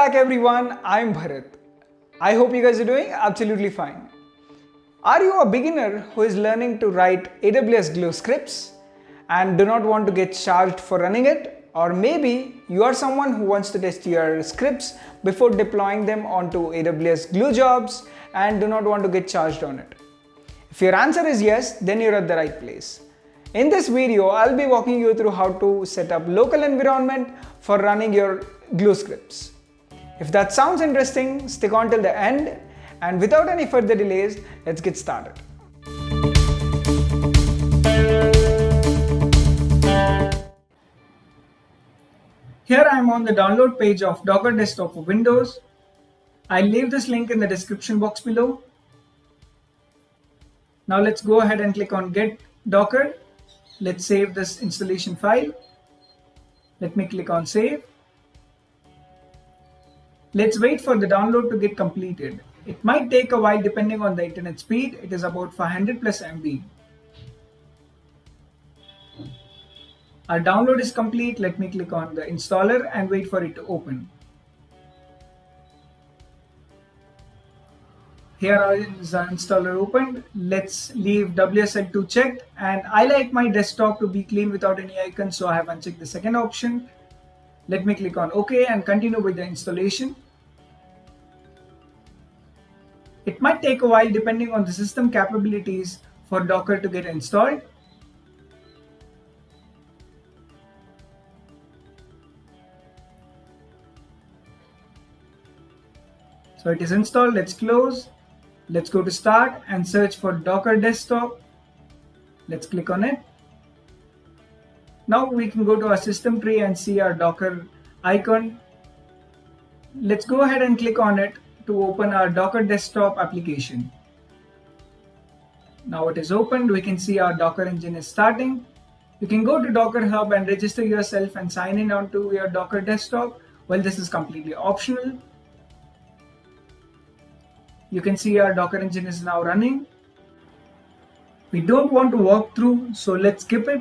back everyone, I'm Bharat. I hope you guys are doing absolutely fine. Are you a beginner who is learning to write AWS Glue scripts and do not want to get charged for running it? Or maybe you are someone who wants to test your scripts before deploying them onto AWS Glue jobs and do not want to get charged on it. If your answer is yes, then you're at the right place. In this video, I'll be walking you through how to set up local environment for running your Glue scripts. If that sounds interesting, stick on till the end, and without any further delays, let's get started. Here I am on the download page of Docker Desktop for Windows. I'll leave this link in the description box below. Now let's go ahead and click on Get Docker. Let's save this installation file. Let me click on Save. Let's wait for the download to get completed. It might take a while depending on the internet speed. It is about 500 plus MB. Our download is complete. Let me click on the installer and wait for it to open. Here is our installer opened. Let's leave WSL2 checked, and I like my desktop to be clean without any icons, so I have unchecked the second option. Let me click on OK and continue with the installation. It might take a while depending on the system capabilities for Docker to get installed. So it is installed. Let's close. Let's go to Start and search for Docker Desktop. Let's click on it. Now we can go to our system tree and see our Docker icon. Let's go ahead and click on it to open our Docker Desktop application. Now it is opened. We can see our Docker engine is starting. You can go to Docker Hub and register yourself and sign in onto your Docker Desktop. Well, this is completely optional. You can see our Docker engine is now running. We don't want to walk through, so let's skip it.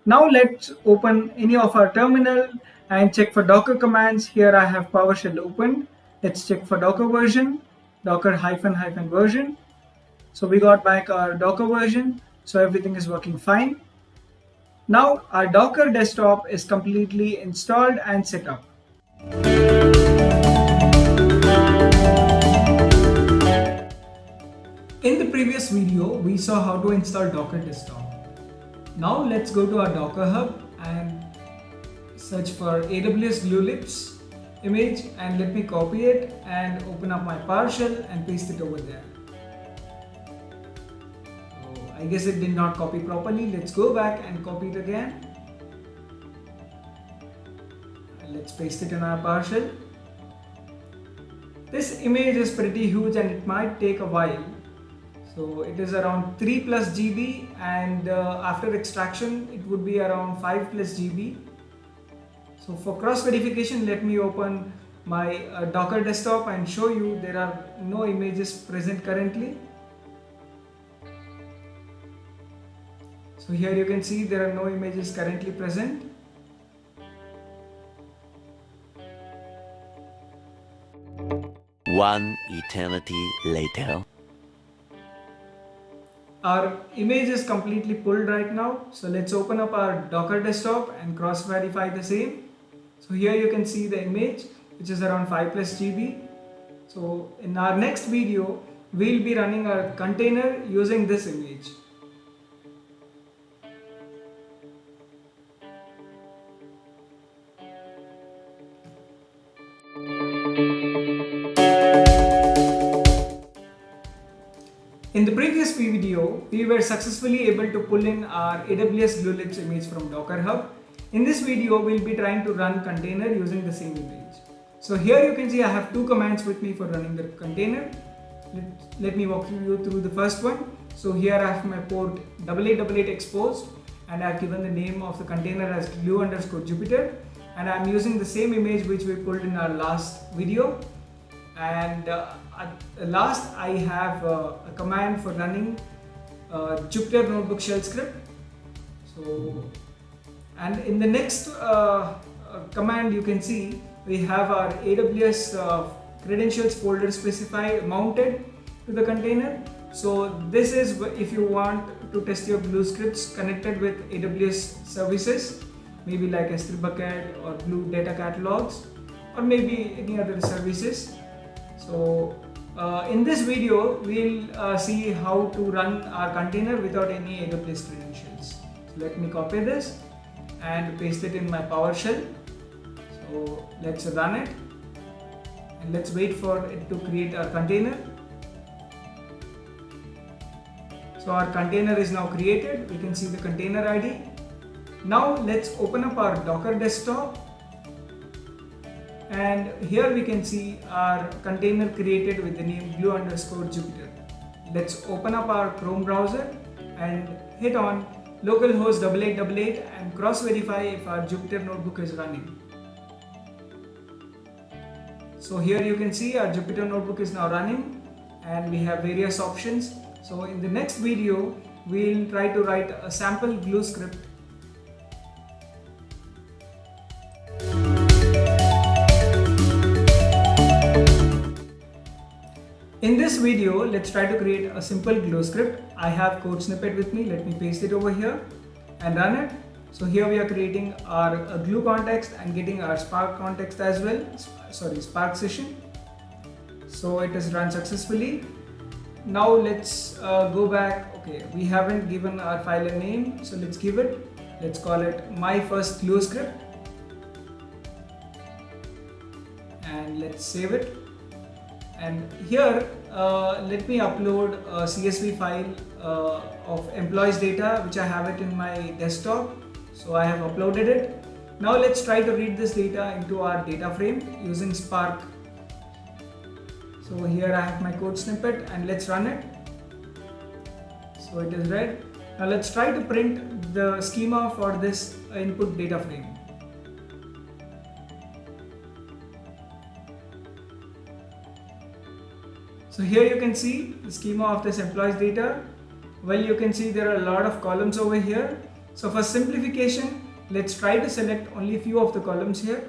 Now let's open any of our terminal and check for Docker commands. Here I have PowerShell opened. Let's check for Docker version, Docker ---- version. So we got back our Docker version, so everything is working fine. Now our Docker desktop is completely installed and set up. In the previous video, we saw how to install Docker Desktop. Now let's go to our Docker Hub and search for AWS Glue Lips image, and let me copy it and open up my PowerShell and paste it over there. Oh, I guess it did not copy properly. Let's go back and copy it again. And let's paste it in our PowerShell. This image is pretty huge and it might take a while. So it is around 3 plus GB, and after extraction it would be around 5 plus GB. So for cross verification, let me open my Docker desktop and show you there are no images present currently. So here you can see there are no images currently present. One eternity later. Our image is completely pulled right now. So let's open up our Docker desktop and cross verify the same. So here you can see the image, which is around 5 plus GB. So in our next video, we'll be running a container using this image. In the previous video, we were successfully able to pull in our AWS Glue Lips image from Docker Hub. In this video, we'll be trying to run container using the same image. So here you can see I have two commands with me for running the container. Let me walk you through the first one. So here I have my port 8888 exposed, and I've given the name of the container as glue_Jupyter, and I'm using the same image which we pulled in our last video. And last I have a command for running Jupyter Notebook shell script. So, and in the next command you can see we have our AWS credentials folder specified mounted to the container. So this is if you want to test your Glue scripts connected with AWS services, maybe like S3 bucket or Glue data catalogs, or maybe any other services. So in this video, we'll see how to run our container without any AWS credentials. So let me copy this and paste it in my PowerShell. So let's run it and let's wait for it to create our container. So our container is now created. We can see the container ID. Now let's open up our Docker desktop. And here we can see our container created with the name glue_Jupyter. Let's open up our Chrome browser and hit on localhost 8888 and cross verify if our Jupyter notebook is running. So here you can see our Jupyter notebook is now running and we have various options. So in the next video, we'll try to write a sample Glue script. In this video, let's try to create a simple Glue script. I have code snippet with me. Let me paste it over here and run it. So here we are creating our Glue context and getting our Spark context as well. Spark session. So it is run successfully. Now let's go back. Okay, we haven't given our file a name, so let's give it. Let's call it my first Glue script and let's save it. And here let me upload a CSV file of employees data, which I have it in my desktop. So I have uploaded it. Now let's try to read this data into our data frame using Spark. So here I have my code snippet and let's run it. So it is read. Now let's try to print the schema for this input data frame. So here you can see the schema of this employees data. Well, you can see there are a lot of columns over here. So for simplification, let's try to select only a few of the columns here.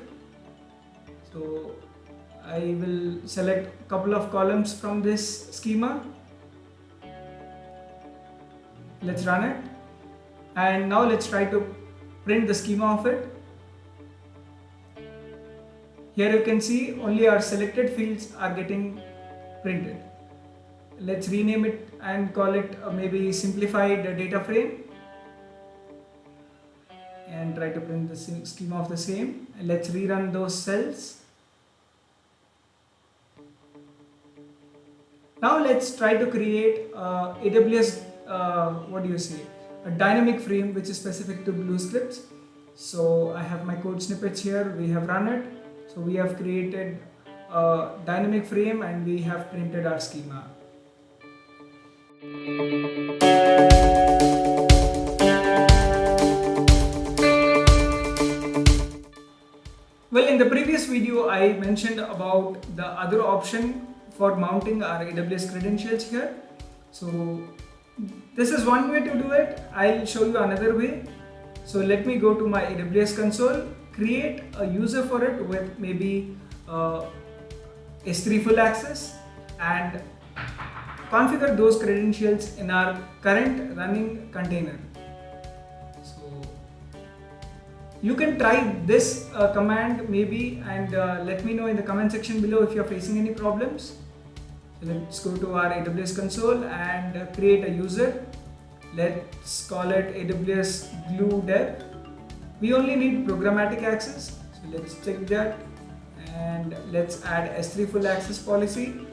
So I will select a couple of columns from this schema. Let's run it. And now let's try to print the schema of it. Here you can see only our selected fields are getting printed. Let's rename it and call it maybe simplified data frame and try to print the schema of the same. And let's rerun those cells. Now let's try to create AWS a dynamic frame which is specific to Glue scripts. So I have my code snippets here. We have run it. So we have created a dynamic frame and we have printed our schema. Well, in the previous video I mentioned about the other option for mounting our AWS credentials here. So this is one way to do it. I'll show you another way. So let me go to my AWS console, create a user for it with maybe S3 full access and configure those credentials in our current running container. So you can try this command maybe and let me know in the comment section below if you're facing any problems. So let's go to our AWS console and create a user. Let's call it AWS Glue Dev. We only need programmatic access. So let's check that. And let's add S3 full access policy.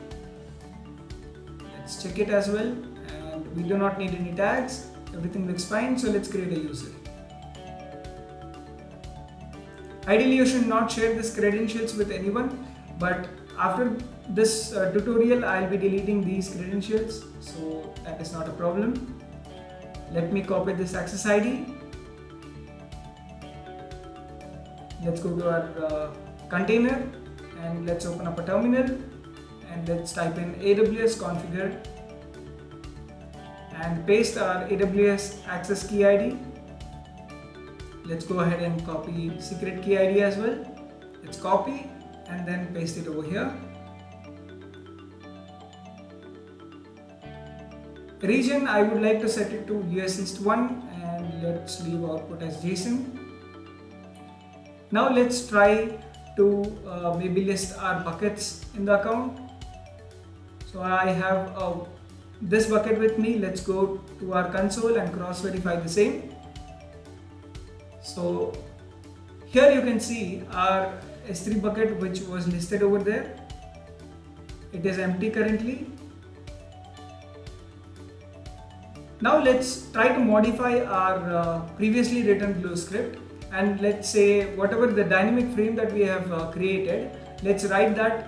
Let's check it as well. And we do not need any tags. Everything looks fine. So let's create a user. Ideally, you should not share these credentials with anyone. But after this tutorial, I'll be deleting these credentials. So that is not a problem. Let me copy this access ID. Let's go to our container and let's open up a terminal and let's type in AWS configure and paste our AWS access key ID. Let's go ahead and copy secret key ID as well Let's copy and then paste it over here. Region, I would like to set it to US East 1 and let's leave output as JSON. Now let's try to maybe list our buckets in the account. So I have this bucket with me. Let's go to our console and cross verify the same. So here you can see our S3 bucket which was listed over there. It is empty currently. Now let's try to modify our previously written Glue script, and let's say whatever the dynamic frame that we have created, let's write that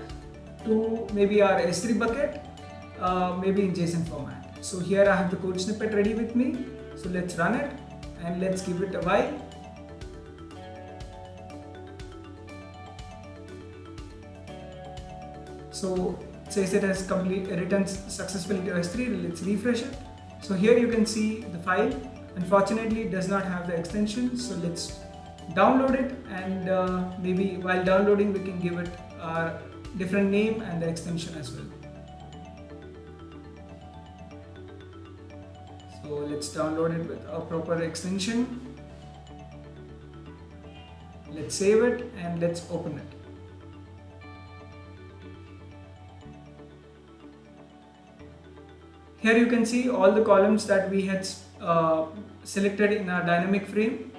to maybe our S3 bucket, maybe in JSON format. So here I have the code snippet ready with me. So let's run it and let's give it a while. So it says it has written successfully to S3. Let's refresh it. So here you can see the file. Unfortunately, it does not have the extension. So let's download it, and maybe while downloading we can give it a different name and the extension as well. So let's download it with a proper extension. Let's save it and let's open it. Here you can see all the columns that we had selected in our dynamic frame.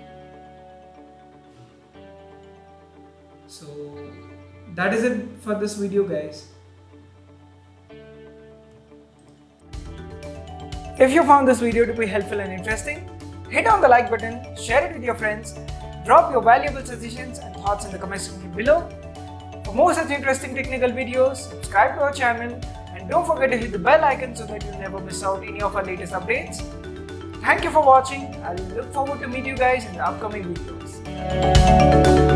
So that is it for this video, guys. If you found this video to be helpful and interesting, hit on the like button, share it with your friends, drop your valuable suggestions and thoughts in the comment section below. For more such interesting technical videos, subscribe to our channel. And don't forget to hit the bell icon so that you'll never miss out any of our latest updates. Thank you for watching. I look forward to meet you guys in the upcoming videos.